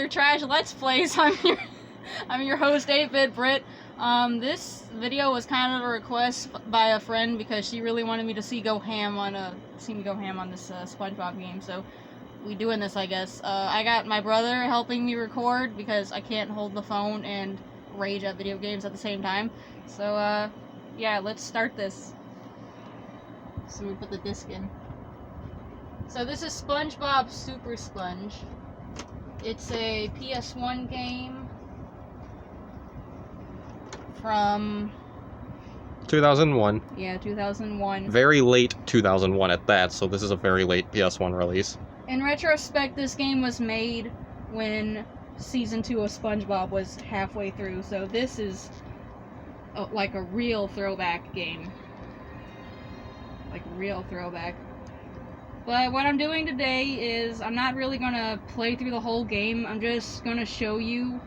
your trash Let's Plays. I'm your host, 8-Bit Britt. This video was kind of a request by a friend because she really wanted me to see me go ham on this Spongebob game. So we doing this, I guess. I got my brother helping me record because I can't hold the phone and rage at video games at the same time. So yeah, let's start this. So we put the disc in. So this is Spongebob Super Sponge. It's a PS1 game from 2001. Yeah, 2001. Very late 2001 at that, so this is a very late PS1 release. In retrospect, this game was made when Season 2 of SpongeBob was halfway through, so this is like a real throwback game. Like a real throwback. But what I'm doing today is I'm not really gonna play through the whole game. I'm just gonna show you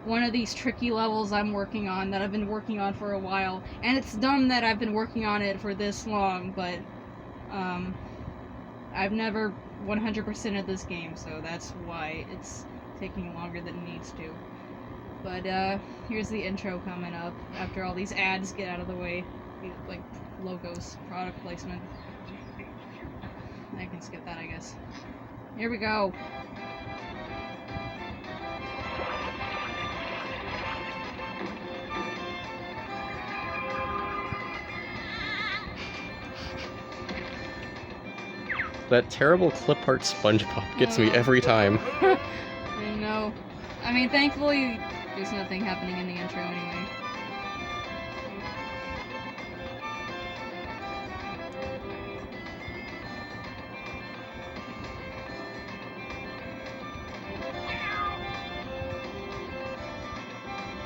one of these tricky levels I'm working on, that I've been working on for a while. And it's dumb that I've been working on it for this long, but I've never 100%ed this game, so that's why it's taking longer than it needs to. But here's the intro coming up after all these ads get out of the way. Like logos, product placement. I can skip that, I guess. Here we go. That terrible clip art SpongeBob gets me every time. I know. I mean, thankfully, there's nothing happening in the intro anyway.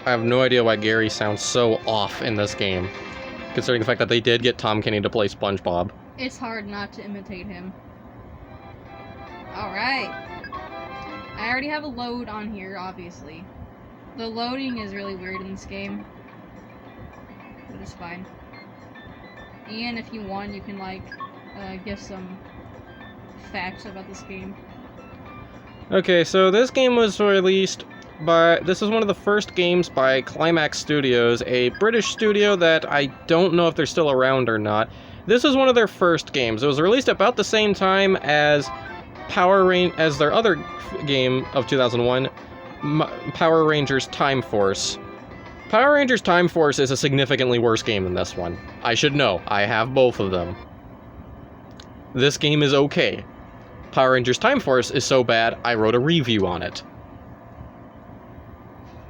I have no idea why Gary sounds so off in this game, considering the fact that they did get Tom Kenny to play SpongeBob. It's hard not to imitate him. Alright. I already have a load on here, obviously. The loading is really weird in this game, but it's fine. Ian, if you want, you can, like, give some facts about this game. Okay, so this game was released by... This is one of the first games by Climax Studios, a British studio that I don't know if they're still around or not. This was one of their first games. It was released about the same time as as their other game of 2001, Power Rangers Time Force. Power Rangers Time Force is a significantly worse game than this one. I should know. I have both of them. This game is okay. Power Rangers Time Force is so bad, I wrote a review on it.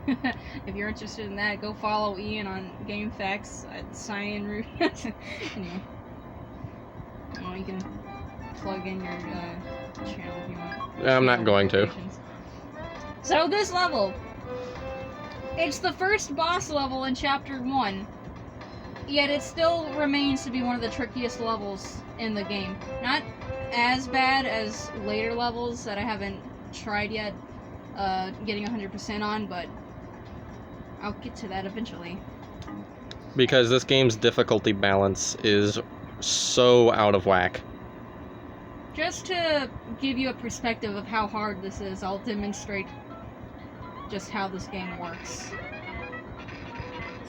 If you're interested in that, go follow Ian on GameFAQs at Cyan Root. Anyway. Well, you can plug in your channel if you want. I'm not going to. So this level, it's the first boss level in Chapter 1, yet it still remains to be one of the trickiest levels in the game. Not as bad as later levels that I haven't tried yet getting 100% on, but I'll get to that eventually. Because this game's difficulty balance is so out of whack. Just to give you a perspective of how hard this is, I'll demonstrate just how this game works.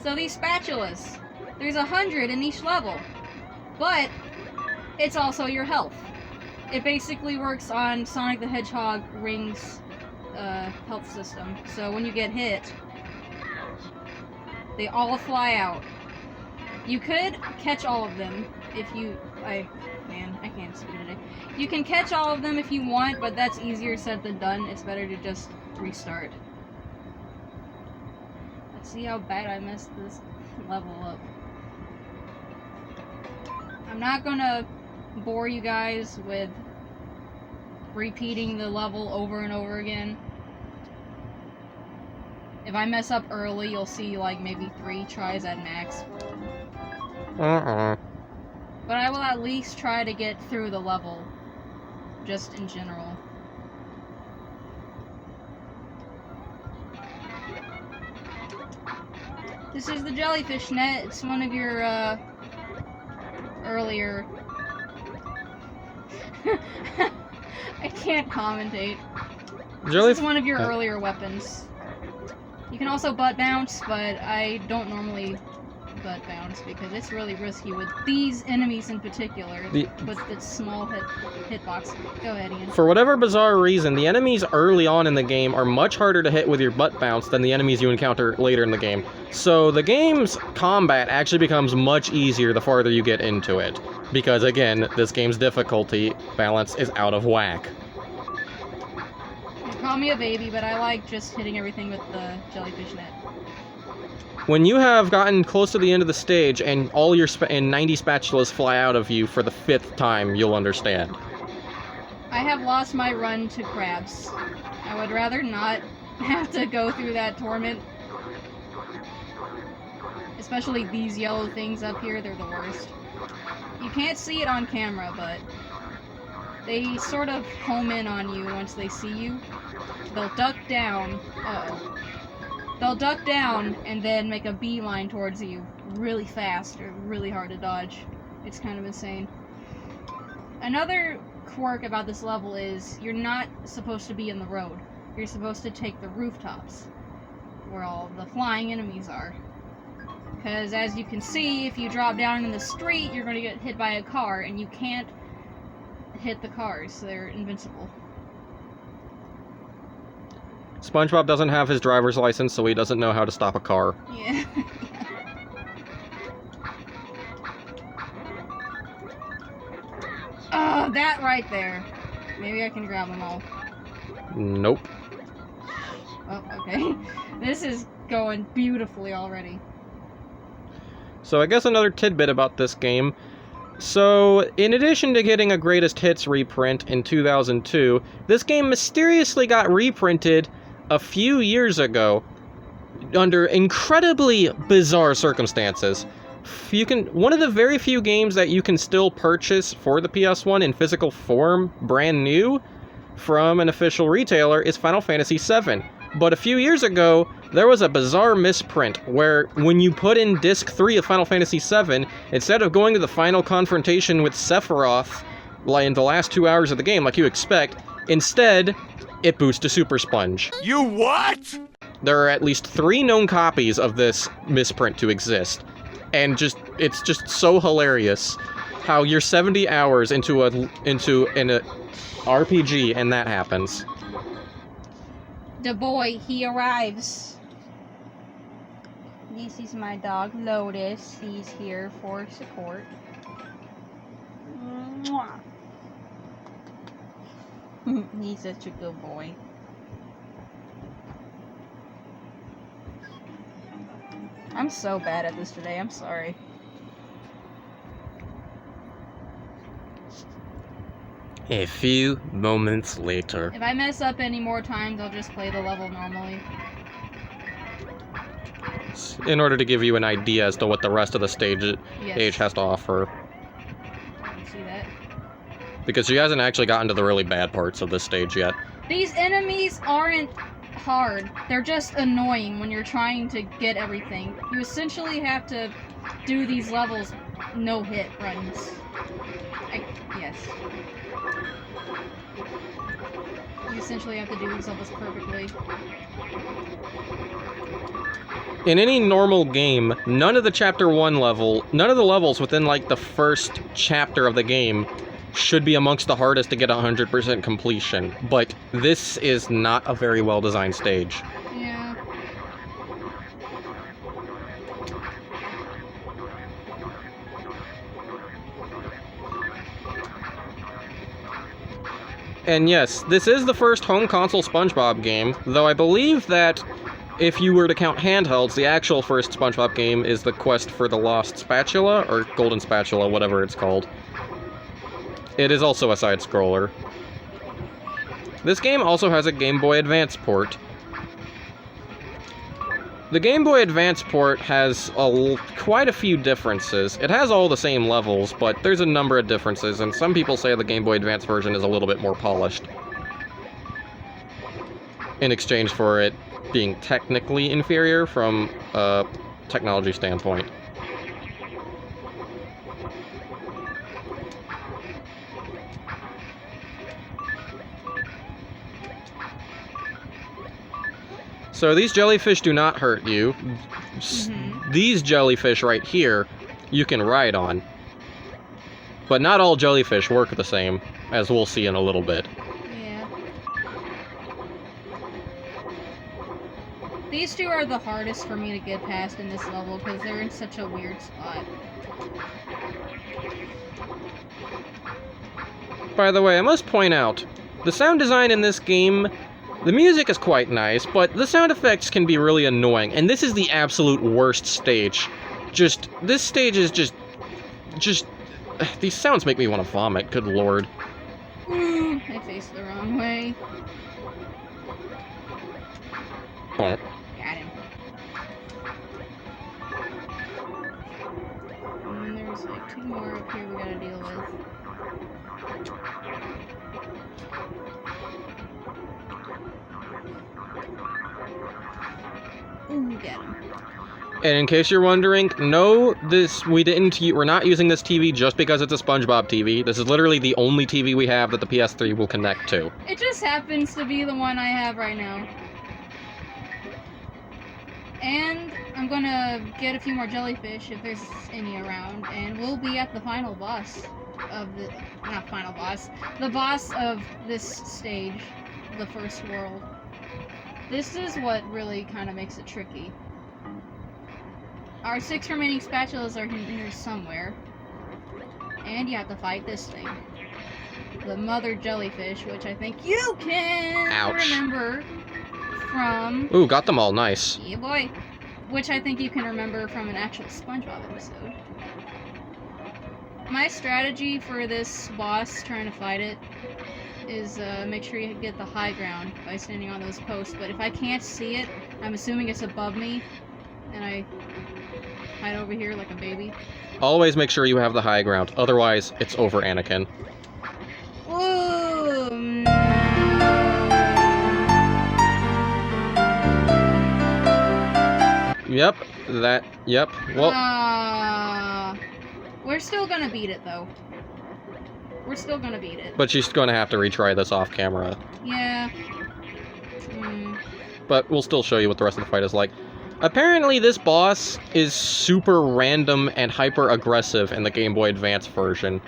So these spatulas, there's 100 in each level, but it's also your health. It basically works on Sonic the Hedgehog Ring's health system. So when you get hit, they all fly out. You could catch all of them if you... Man, I can't speak today. You can catch all of them if you want, but that's easier said than done. It's better to just restart. Let's see how bad I messed this level up. I'm not gonna bore you guys with repeating the level over and over again. If I mess up early, you'll see like maybe 3 tries at max. But I will at least try to get through the level, just in general. This is the jellyfish net. It's one of your earlier I can't commentate. This is one of your earlier weapons. You can also butt bounce, but I don't normally butt bounce because it's really risky with these enemies in particular, with its small hitbox. Go ahead, Ian. For whatever bizarre reason, the enemies early on in the game are much harder to hit with your butt bounce than the enemies you encounter later in the game. So the game's combat actually becomes much easier the farther you get into it. Because again, this game's difficulty balance is out of whack. You call me a baby, but I like just hitting everything with the jellyfish net. When you have gotten close to the end of the stage and all your 90 spatulas fly out of you for the 5th time, you'll understand. I have lost my run to crabs. I would rather not have to go through that torment. Especially these yellow things up here, they're the worst. You can't see it on camera, but they sort of home in on you once they see you. They'll duck down. Uh-oh. They'll duck down and then make a beeline towards you really fast or really hard to dodge. It's kind of insane. Another quirk about this level is you're not supposed to be in the road. You're supposed to take the rooftops where all the flying enemies are. Because as you can see, if you drop down in the street, you're going to get hit by a car and you can't hit the cars. They're invincible. SpongeBob doesn't have his driver's license, so he doesn't know how to stop a car. Yeah. Oh, that right there. Maybe I can grab them all. Nope. Oh, okay. This is going beautifully already. So I guess another tidbit about this game. So, in addition to getting a Greatest Hits reprint in 2002, this game mysteriously got reprinted a few years under incredibly bizarre circumstances. One of the very few games that you can still purchase for the PS1 in physical form, brand new, from an official retailer is Final Fantasy VII. But a few years ago, there was a bizarre misprint where when you put in Disc 3 of Final Fantasy VII, instead of going to the final confrontation with Sephiroth in the last 2 hours of the game like you expect, instead, it boots to SuperSponge. You what? There are at least 3 known copies of this misprint to exist. And it's just so hilarious how you're 70 hours into an RPG and that happens. The boy, he arrives. This is my dog, Lotus. He's here for support. Mwah. He's such a good boy. I'm so bad at this today, I'm sorry. A few moments later. If I mess up any more times, I'll just play the level normally. In order to give you an idea as to what the rest of the stage has to offer. You see that? Because she hasn't actually gotten to the really bad parts of this stage yet. These enemies aren't hard. They're just annoying when you're trying to get everything. You essentially have to do these levels no-hit runs. Yes. You essentially have to do these levels perfectly. In any normal game, none of the the levels within like the first chapter of the game should be amongst the hardest to get 100% completion, but this is not a very well designed stage. Yeah. And yes, this is the first home console SpongeBob game, though I believe that if you were to count handhelds, the actual first SpongeBob game is the Quest for the Lost Spatula, or Golden Spatula, whatever it's called. It is also a side-scroller. This game also has a Game Boy Advance port. The Game Boy Advance port has quite a few differences. It has all the same levels, but there's a number of differences, and some people say the Game Boy Advance version is a little bit more polished. In exchange for it being technically inferior from a technology standpoint. So these jellyfish do not hurt you. These jellyfish right here, you can ride on. But not all jellyfish work the same, as we'll see in a little bit. Yeah. These two are the hardest for me to get past in this level because they're in such a weird spot. By the way, I must point out, the sound design in this game, the music is quite nice, but the sound effects can be really annoying, and this is the absolute worst stage. This stage is just, these sounds make me want to vomit, good lord. I faced the wrong way. Oh. Got him. And there's like 2 more up here we gotta deal with. Ooh, get him. And in case you're wondering, no, we're not using this TV just because it's a Spongebob TV. This is literally the only TV we have that the PS3 will connect to. It just happens to be the one I have right now. And I'm gonna get a few more jellyfish if there's any around, and we'll be at the final boss of the, not final boss, the boss of this stage, the first world. This is what really kind of makes it tricky. Our 6 remaining spatulas are in here somewhere. And you have to fight this thing. The mother jellyfish, which I think you can remember from... Ooh, got them all, nice. Yeah, boy. Which I think you can remember from an actual Spongebob episode. My strategy for this boss, trying to fight it, is make sure you get the high ground by standing on those posts. But if I can't see it, I'm assuming it's above me, and I hide over here like a baby. Always make sure you have the high ground, otherwise it's over, Anakin. Ooh. Yep, well... we're still gonna beat it, though. We're still gonna beat it. But she's gonna have to retry this off camera. Yeah. But we'll still show you what the rest of the fight is like. Apparently this boss is super random and hyper aggressive in the Game Boy Advance version.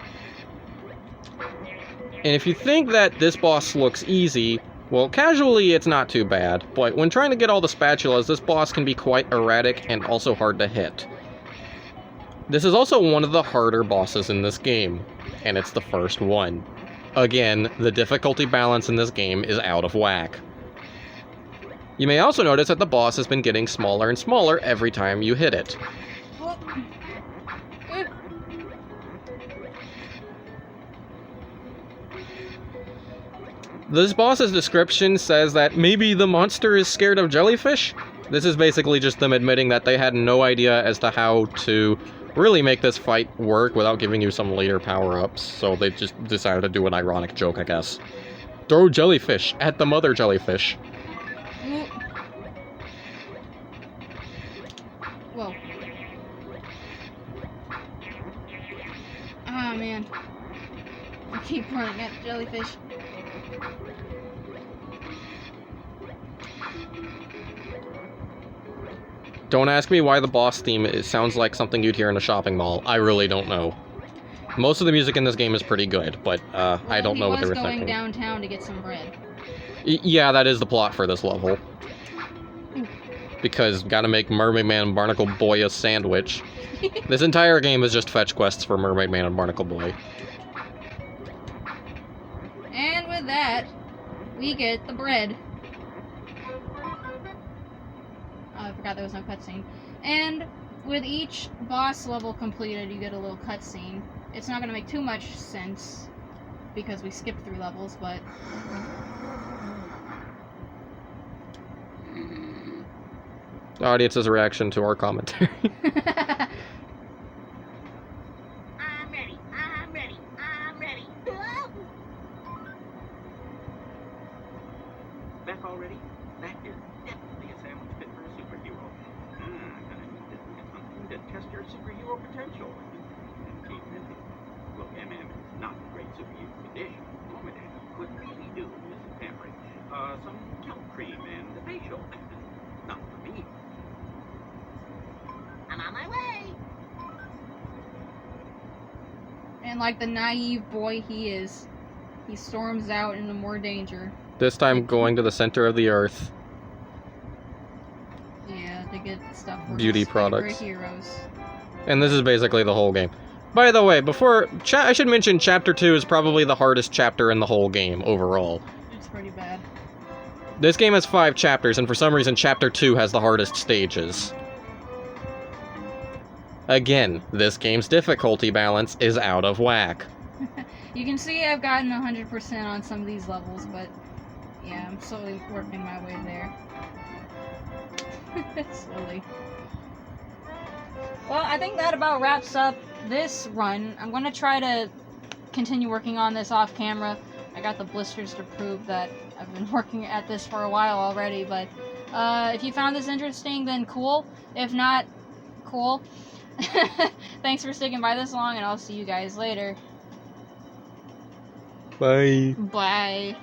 And if you think that this boss looks easy, well, casually it's not too bad, but when trying to get all the spatulas, this boss can be quite erratic and also hard to hit. This is also one of the harder bosses in this game, and it's the first one. Again, the difficulty balance in this game is out of whack. You may also notice that the boss has been getting smaller and smaller every time you hit it. This boss's description says that maybe the monster is scared of jellyfish. This is basically just them admitting that they had no idea as to how to really make this fight work without giving you some later power-ups, so they just decided to do an ironic joke, I guess. Throw jellyfish at the mother jellyfish. Whoa. Ah, man. I keep running at the jellyfish. Don't ask me why the boss theme sounds like something you'd hear in a shopping mall. I really don't know. Most of the music in this game is pretty good, but I don't know what they were thinking. He was going downtown to get some bread. Yeah, that is the plot for this level. Because gotta make Mermaid Man and Barnacle Boy a sandwich. This entire game is just fetch quests for Mermaid Man and Barnacle Boy. And with that, we get the bread. I forgot there was no cutscene. And with each boss level completed, you get a little cutscene. It's not going to make too much sense because we skipped through levels, but... The audience's reaction to our commentary. I'm ready. Back already? That is definitely a sandwich fit for a superhero. Gonna need to get something to test your superhero potential. And keep busy. Look, MM is not in great superhero condition. Mom and Dad could really do with some pampering. Some kelp cream and the facial. And like the naive boy he is, he storms out into more danger. This time going to the center of the earth. Yeah, to get stuff for Beauty his favorite products. heroes. And this is basically the whole game. By the way, I should mention Chapter 2 is probably the hardest chapter in the whole game, overall. It's pretty bad. This game has 5 chapters, and for some reason Chapter 2 has the hardest stages. Again, this game's difficulty balance is out of whack. You can see I've gotten 100% on some of these levels, but yeah, I'm slowly working my way there. Slowly. Well, I think that about wraps up this run. I'm going to try to continue working on this off camera. I got the blisters to prove that I've been working at this for a while already, but if you found this interesting, then cool. If not, cool. Thanks for sticking by this long, and I'll see you guys later. Bye. Bye.